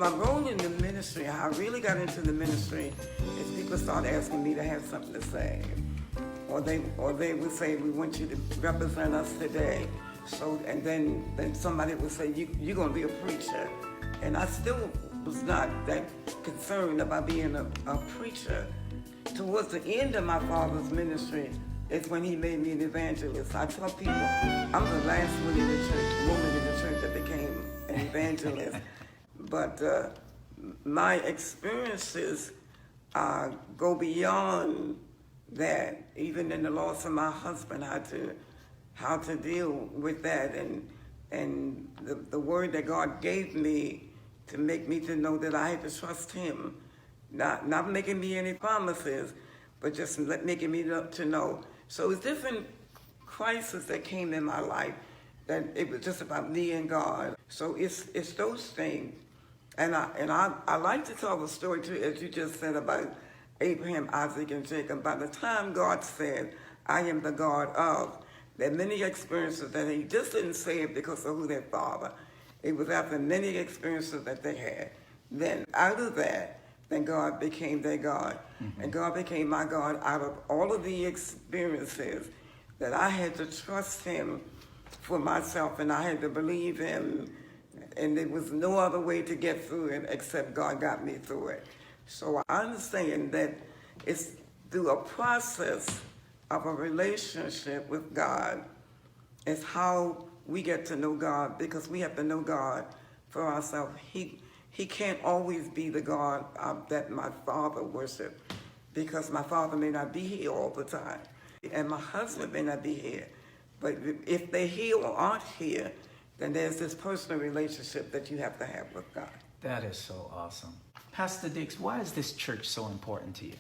My role in the ministry, how I really got into the ministry, is people start asking me to have something to say. Or they would say, we want you to represent us today. So, and then somebody would say, you're going to be a preacher. And I still was not that concerned about being a preacher. Towards the end of my father's ministry is when he made me an evangelist. I tell people, I'm the last woman in the church that became an evangelist. But my experiences go beyond that. Even in the loss of my husband, how to deal with that, and the word that God gave me to make me to know that I had to trust Him, not making me any promises, but just making me to know. So it's different crises that came in my life that it was just about me and God. So it's those things. And I like to tell the story too, as you just said, about Abraham, Isaac, and Jacob. By the time God said, I am the God of, there are many experiences that He just didn't say it because of who their father. It was after many experiences that they had. Then out of that, then God became their God. Mm-hmm. And God became my God out of all of the experiences that I had to trust Him for myself, and I had to believe Him. And there was no other way to get through it except God got me through it. So I understand that it's through a process of a relationship with God. It's how we get to know God, because we have to know God for ourselves. He can't always be the God that my father worshiped, because my father may not be here all the time, and my husband may not be here. But if they're here or aren't here, then there's this personal relationship that you have to have with God. That is so awesome. Pastor Diggs, why is this church so important to you?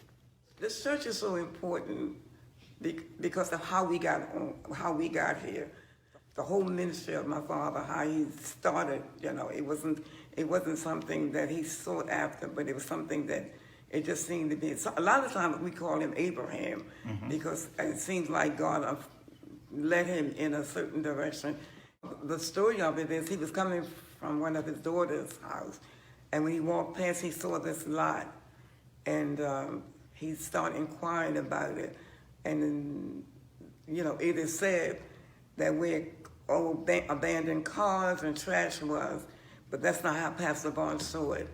This church is so important because of how we got here. The whole ministry of my father, how he started, it wasn't something that he sought after, but it was something that it just seemed to be. So a lot of times we call him Abraham, mm-hmm. because it seems like God led him in a certain direction. The story of it is he was coming from one of his daughter's house, and when he walked past, he saw this lot, and he started inquiring about it. And it is said that where old abandoned cars and trash was, but that's not how Pastor Barnes saw it.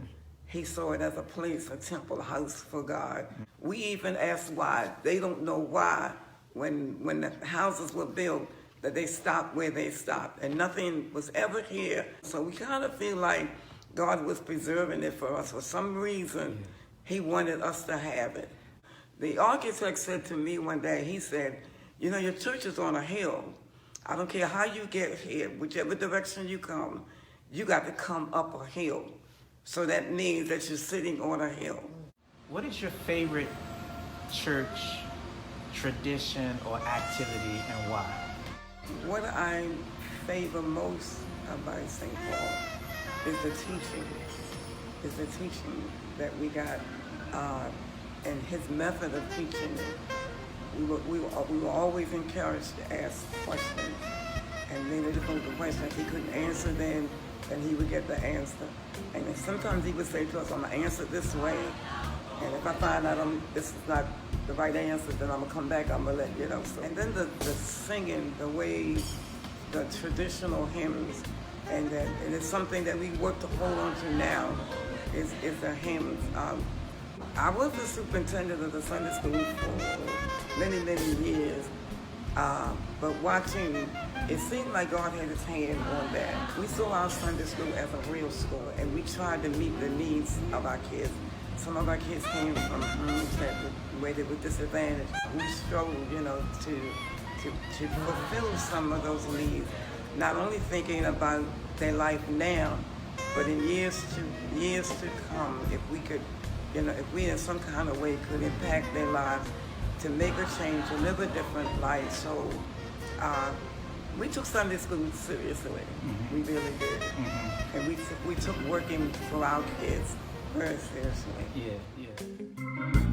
He saw it as a place, a temple, a house for God. We even asked why. They don't know why, when the houses were built, that they stopped where they stopped, and nothing was ever here. So we kind of feel like God was preserving it for us. For some reason, He wanted us to have it. The architect said to me one day, he said, your church is on a hill. I don't care how you get here, whichever direction you come, you got to come up a hill. So that means that you're sitting on a hill. What is your favorite church tradition or activity, and why? What I favor most about St. Paul is the teaching that we got, and his method of teaching. We were always encouraged to ask questions, and then if it was a question he couldn't answer, then he would get the answer. And then sometimes he would say to us, I'm going to answer this way, and if I find out this is not the right answer, then I'm going to come back, I'm going to let you know. So, and then the singing, the way, the traditional hymns, and it's something that we work to hold on to now, is the hymns. I was the superintendent of the Sunday school for many, many years, but watching, it seemed like God had His hand on that. We saw our Sunday school as a real school, and we tried to meet the needs of our kids. Some of our kids came from homes where they were disadvantaged. We struggled, to fulfill some of those needs, not only thinking about their life now, but in years to come, if we could, if we in some kind of way could impact their lives, to make a change, to live a different life. So we took Sunday school seriously. Mm-hmm. We really did. Mm-hmm. And we took working for our kids very seriously. Yeah.